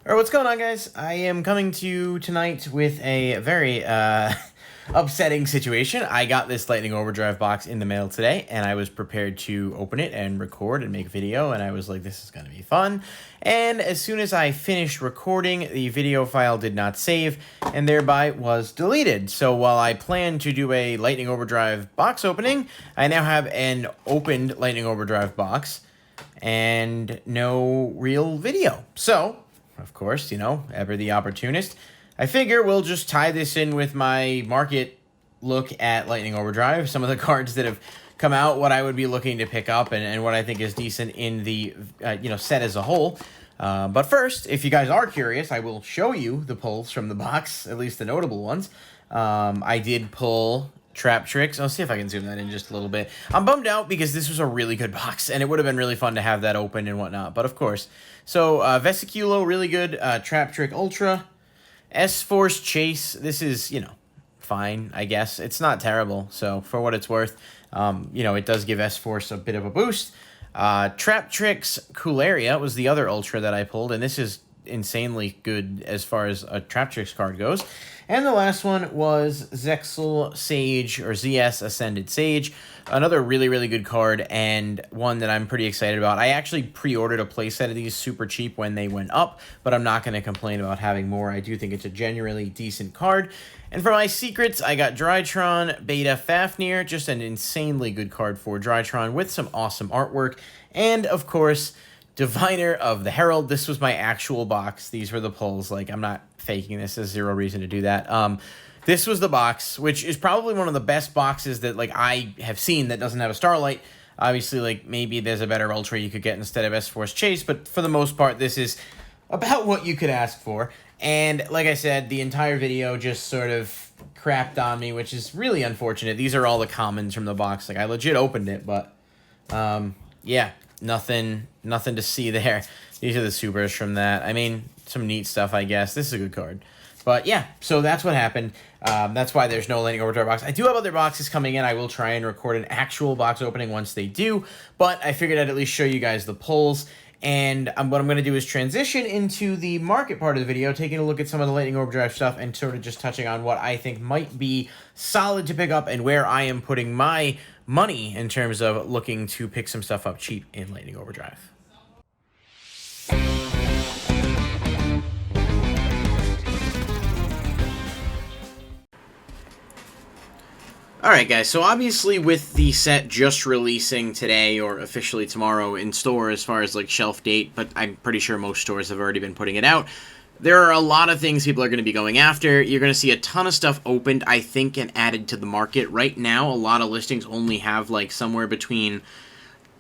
Alright, what's going on, guys? I am coming to you tonight with a very, upsetting situation. I got this Lightning Overdrive box in the mail today, and I was prepared to open it and record and make a video, and I was like, this is gonna be fun. And as soon as I finished recording, the video file did not save, and thereby was deleted. So while I plan to do a Lightning Overdrive box opening, I now have an opened Lightning Overdrive box, and no real video. So, of course, you know, ever the opportunist, I figure we'll just tie this in with my market look at Lightning Overdrive, some of the cards that have come out, what I would be looking to pick up, and what I think is decent in the, set as a whole. But first, if you guys are curious, I will show you the pulls from the box, at least the notable ones. I did pull Trap Tricks. I'll see if I can zoom that in just a little bit. I'm bummed out because this was a really good box, and it would have been really fun to have that open and whatnot, but of course. So, Venticulo, really good. Trap Trick Ultra. S-Force Chase, this is, fine, I guess. It's not terrible, so for what it's worth, it does give S-Force a bit of a boost. Trap Tricks Coolaria was the other Ultra that I pulled, and this is insanely good as far as a Trap Tricks card goes. And the last one was Zexal Sage, or ZS Ascended Sage. Another really, really good card, and one that I'm pretty excited about. I actually pre-ordered a playset of these super cheap when they went up, but I'm not going to complain about having more. I do think it's a genuinely decent card. And for my secrets, I got Drytron Beta Fafnir, just an insanely good card for Drytron with some awesome artwork. And, of course, Diviner of the Herald. This was my actual box. These were the pulls. Like, I'm not faking this. There's zero reason to do that. This was the box, which is probably one of the best boxes that, I have seen that doesn't have a Starlight. Obviously, maybe there's a better Ultra you could get instead of S-Force Chase, but for the most part, this is about what you could ask for. And, like I said, the entire video just sort of crapped on me, which is really unfortunate. These are all the commons from the box. I legit opened it, but, yeah, nothing to see there. These are the supers from that. I mean, some neat stuff, I guess. This is a good card. But yeah, so that's what happened. That's why there's no Lightning Overdrive box. I do have other boxes coming in. I will try and record an actual box opening once they do. But I figured I'd at least show you guys the pulls. And what I'm going to do is transition into the market part of the video, taking a look at some of the Lightning Overdrive stuff and sort of just touching on what I think might be solid to pick up and where I am putting my money in terms of looking to pick some stuff up cheap in Lightning Overdrive. Alright guys, so obviously with the set just releasing today or officially tomorrow in store as far as shelf date, but I'm pretty sure most stores have already been putting it out, there are a lot of things people are going to be going after. You're going to see a ton of stuff opened, I think, and added to the market. Right now, a lot of listings only have somewhere between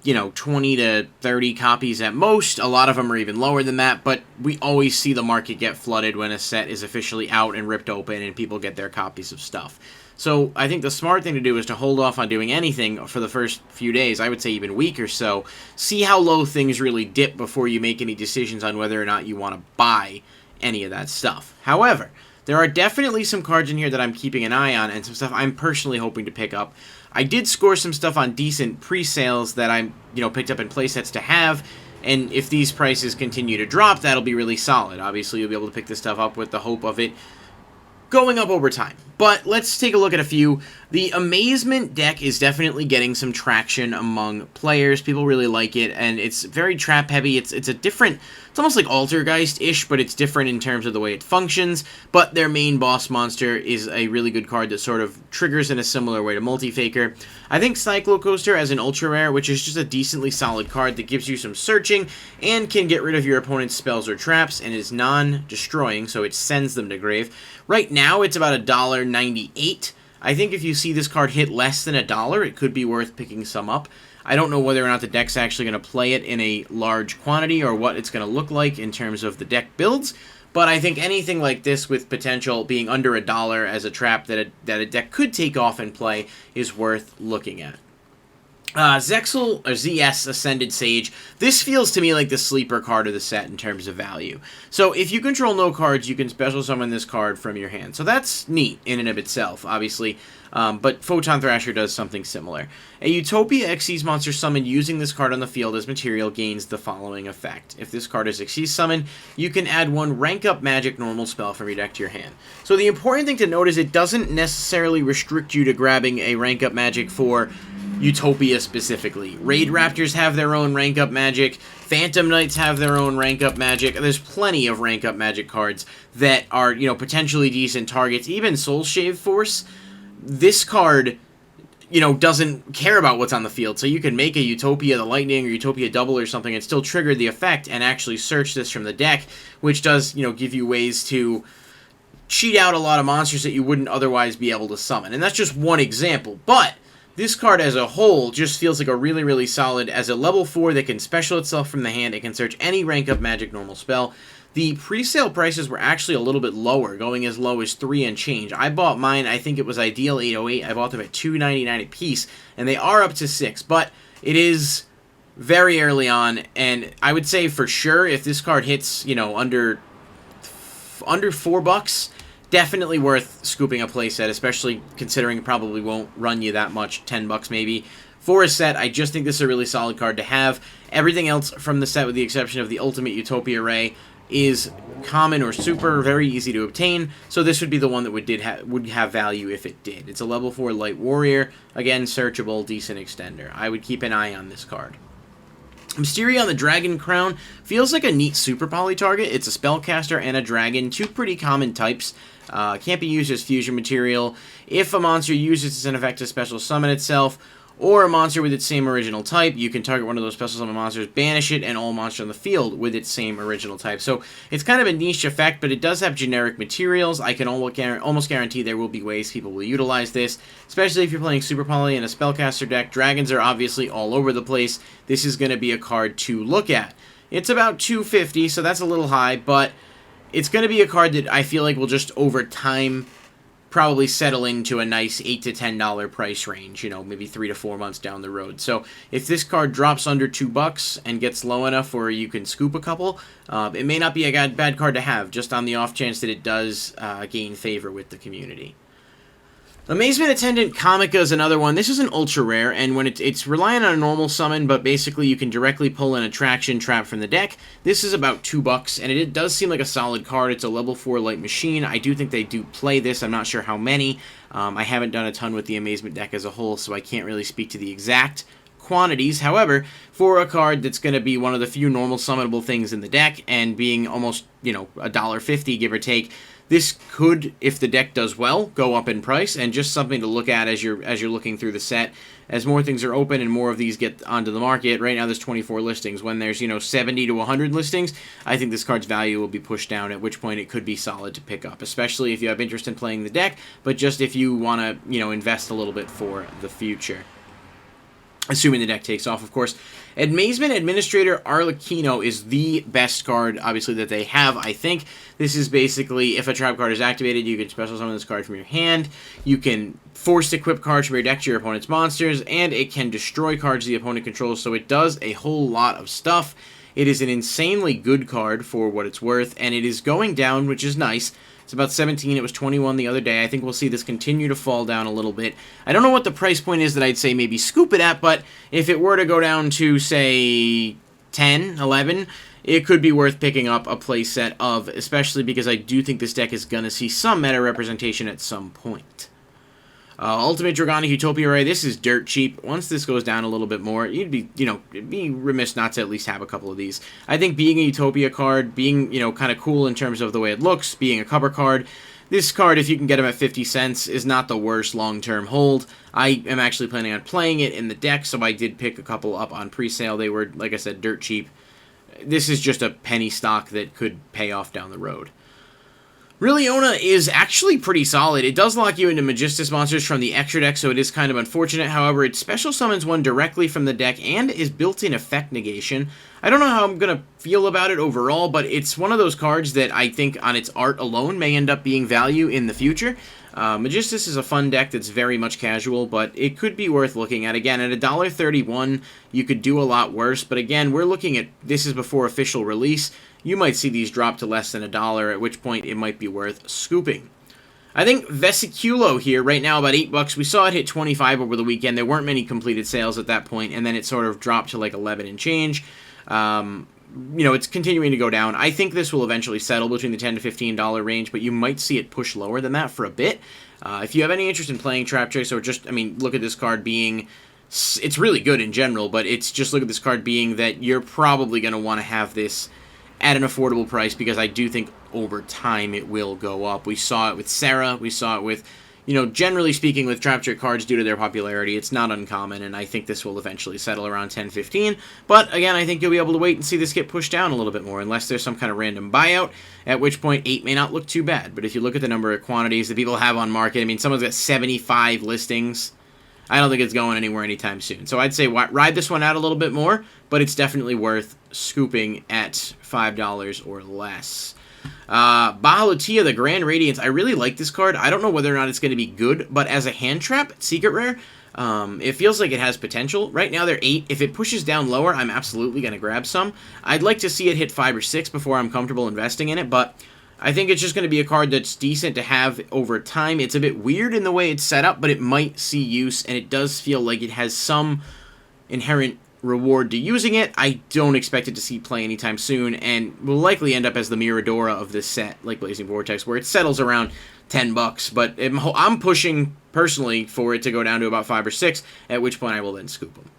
20 to 30 copies at most. A lot of them are even lower than that, but we always see the market get flooded when a set is officially out and ripped open and people get their copies of stuff. So I think the smart thing to do is to hold off on doing anything for the first few days, I would say even week or so. See how low things really dip before you make any decisions on whether or not you want to buy any of that stuff. However, there are definitely some cards in here that I'm keeping an eye on and some stuff I'm personally hoping to pick up. I did score some stuff on decent pre-sales that I picked up in playsets to have, and if these prices continue to drop, that'll be really solid. Obviously, you'll be able to pick this stuff up with the hope of it going up over time. But let's take a look at a few. The Amazement deck is definitely getting some traction among players. People really like it, and it's very trap heavy. It's a different, it's almost like Altergeist-ish, but it's different in terms of the way it functions. But their main boss monster is a really good card that sort of triggers in a similar way to Multi-Faker. I think Cyclocoaster as an ultra rare, which is just a decently solid card that gives you some searching and can get rid of your opponent's spells or traps and is non-destroying, so it sends them to grave. Right now, it's about $1.98. I think if you see this card hit less than $1, it could be worth picking some up. I don't know whether or not the deck's actually going to play it in a large quantity or what it's going to look like in terms of the deck builds, but I think anything like this with potential being under $1 as a trap that a deck could take off and play is worth looking at. Zexal, or ZS Ascended Sage, this feels to me like the sleeper card of the set in terms of value. So if you control no cards, you can special summon this card from your hand. So that's neat in and of itself, obviously. But Photon Thrasher does something similar. A Utopia Xyz monster summoned using this card on the field as material gains the following effect. If this card is Xyz summoned, you can add one rank up magic normal spell from your deck to your hand. So the important thing to note is it doesn't necessarily restrict you to grabbing a rank up magic for Utopia specifically. Raid Raptors have their own rank up magic. Phantom Knights have their own rank up magic. There's plenty of rank up magic cards that are, potentially decent targets. Even Soul Shave Force, this card, doesn't care about what's on the field. So you can make a Utopia the Lightning or Utopia Double or something and still trigger the effect and actually search this from the deck, which does, give you ways to cheat out a lot of monsters that you wouldn't otherwise be able to summon. And that's just one example. But this card as a whole just feels like a really, really solid. As a level 4 that can special itself from the hand, it can search any rank up magic normal spell. The pre-sale prices were actually a little bit lower, going as low as 3 and change. I bought mine, I think it was Ideal 808. I bought them at $2.99 a piece, and they are up to $6. But it is very early on, and I would say for sure if this card hits, under $4, definitely worth scooping a playset, especially considering it probably won't run you that much, $10 maybe. For a set, I just think this is a really solid card to have. Everything else from the set, with the exception of the Ultimate Utopia Ray, is common or super, very easy to obtain, so this would be the one that would have value if it did. It's a level 4 Light Warrior, again, searchable, decent extender. I would keep an eye on this card. Mysterio on the Dragon Crown feels like a neat Super Poly target. It's a spellcaster and a dragon, two pretty common types. Can't be used as fusion material. If a monster uses an effect to special summon itself, or a monster with its same original type, you can target one of those special summon monsters, banish it, and all monsters on the field with its same original type. So it's kind of a niche effect, but it does have generic materials. I can almost guarantee there will be ways people will utilize this, especially if you're playing Super Poly in a spellcaster deck. Dragons are obviously all over the place. This is going to be a card to look at. It's about $250, so that's a little high, but it's going to be a card that I feel like will just, over time, probably settle into a nice $8 to $10 price range, maybe 3 to 4 months down the road. So if this card drops under $2 and gets low enough where you can scoop a couple, it may not be a bad card to have, just on the off chance that it does gain favor with the community. Amazement Attendant Comica is another one. This is an ultra rare, and when it's relying on a normal summon, but basically you can directly pull an attraction trap from the deck. This is about $2, and it does seem like a solid card. It's a level 4 light machine. I do think they do play this. I'm not sure how many. I haven't done a ton with the Amazement deck as a whole, so I can't really speak to the exact quantities. However, for a card that's going to be one of the few normal summonable things in the deck, and being almost, $1.50, give or take, this could, if the deck does well, go up in price, and just something to look at as you're looking through the set. As more things are open and more of these get onto the market, right now there's 24 listings. When there's, 70 to 100 listings, I think this card's value will be pushed down, at which point it could be solid to pick up, especially if you have interest in playing the deck, but just if you want to, invest a little bit for the future. Assuming the deck takes off, of course. Amazement Administrator Arlecchino is the best card, obviously, that they have, I think. This is basically, if a trap card is activated, you can special summon this card from your hand. You can force equip cards from your deck to your opponent's monsters, and it can destroy cards the opponent controls, so it does a whole lot of stuff. It is an insanely good card for what it's worth, and it is going down, which is nice. It's about 17. It was 21 the other day. I think we'll see this continue to fall down a little bit. I don't know what the price point is that I'd say maybe scoop it at, but if it were to go down to, say, 10, 11, it could be worth picking up a playset of, especially because I do think this deck is going to see some meta representation at some point. Ultimate Dragonic Utopia Ray, this is dirt cheap. Once this goes down a little bit more, you'd be, it'd be remiss not to at least have a couple of these. I think being a Utopia card, being, kind of cool in terms of the way it looks, being a cover card, this card, if you can get them at 50 cents, is not the worst long-term hold. I am actually planning on playing it in the deck, so I did pick a couple up on pre-sale. They were, like I said, dirt cheap. This is just a penny stock that could pay off down the road. Riliona is actually pretty solid. It does lock you into Magistus monsters from the extra deck, so it is kind of unfortunate. However, it special summons one directly from the deck and is built-in effect negation. I don't know how I'm going to feel about it overall, but it's one of those cards that I think on its art alone may end up being value in the future. Magistus is a fun deck that's very much casual, but it could be worth looking at. Again, at $1.31, you could do a lot worse, but again, we're looking at, this is before official release. You might see these drop to less than $1, at which point it might be worth scooping. I think Venticulo here, right now, about $8. We saw it hit 25 over the weekend. There weren't many completed sales at that point, and then it sort of dropped to like 11 and change. You know, it's continuing to go down. I think this will eventually settle between the $10 to $15 range, but you might see it push lower than that for a bit. If you have any interest in playing Trap Tricks, or just, I mean, look at this card being, it's really good in general, but it's just look at this card being that you're probably going to want to have this at an affordable price, because I do think over time it will go up. We saw it with Sarah, we saw it with, you know, generally speaking with Trap Trick cards due to their popularity, it's not uncommon, and I think this will eventually settle around 10, 15. But again, I think you'll be able to wait and see this get pushed down a little bit more, unless there's some kind of random buyout, at which point 8 may not look too bad. But if you look at the number of quantities that people have on market, I mean, someone's got 75 listings. I don't think it's going anywhere anytime soon. So I'd say ride this one out a little bit more, but it's definitely worth scooping at $5 or less. Balotia, the Grand Radiance. I really like this card. I don't know whether or not it's going to be good, but as a hand trap, secret rare, it feels like it has potential. Right now they're 8. If it pushes down lower, I'm absolutely going to grab some. I'd like to see it hit 5 or 6 before I'm comfortable investing in it, but I think it's just going to be a card that's decent to have over time. It's a bit weird in the way it's set up, but it might see use, and it does feel like it has some inherent reward to using it. I don't expect it to see play anytime soon, and will likely end up as the Miradora of this set, like Blazing Vortex, where it settles around $10, but I'm pushing, personally, for it to go down to about 5 or 6, at which point I will then scoop them.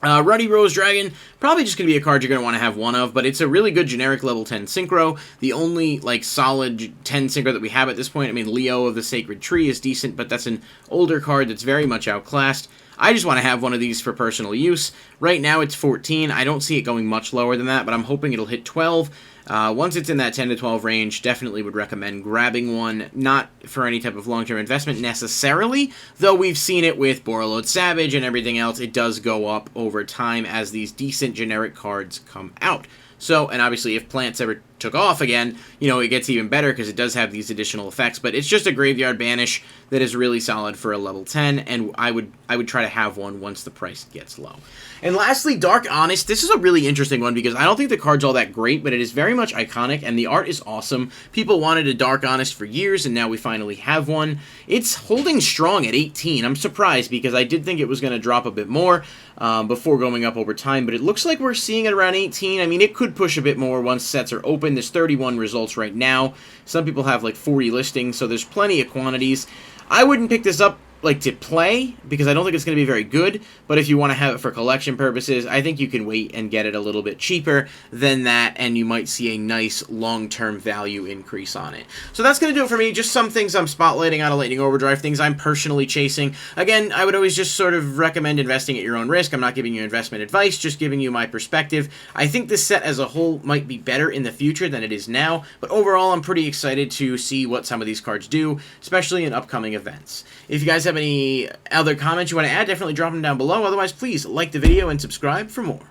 Ruddy Rose Dragon, probably just going to be a card you're going to want to have one of, but it's a really good generic level 10 Synchro. The only, like, solid 10 Synchro that we have at this point, I mean, Leo of the Sacred Tree is decent, but that's an older card that's very much outclassed. I just want to have one of these for personal use. Right now it's 14. I don't see it going much lower than that, but I'm hoping it'll hit 12. Once it's in that 10 to 12 range, definitely would recommend grabbing one, not for any type of long-term investment necessarily, though we've seen it with Borreload Savage and everything else. It does go up over time as these decent generic cards come out. So, and obviously if Plants ever took off again, you know, it gets even better because it does have these additional effects, but it's just a graveyard banish that is really solid for a level 10, and I would try to have one once the price gets low. And lastly, Dark Honest. This is a really interesting one because I don't think the card's all that great, but it is very much iconic, and the art is awesome. People wanted a Dark Honest for years, and now we finally have one. It's holding strong at 18. I'm surprised because I did think it was going to drop a bit more before going up over time, but it looks like we're seeing it around 18. I mean, it could push a bit more once sets are open. There's 31 results right now. Some people have like 40 listings, so there's plenty of quantities. I wouldn't pick this up like to play because I don't think it's going to be very good, but if you want to have it for collection purposes, I think you can wait and get it a little bit cheaper than that, and you might see a nice long-term value increase on it. So that's going to do it for me. Just some things I'm spotlighting out of Lightning Overdrive, things I'm personally chasing. Again, I would always just sort of recommend investing at your own risk. I'm not giving you investment advice, just giving you my perspective. I think this set as a whole might be better in the future than it is now, but overall I'm pretty excited to see what some of these cards do, especially in upcoming events. If you guys have any other comments you want to add, definitely drop them down below. Otherwise, please like the video and subscribe for more.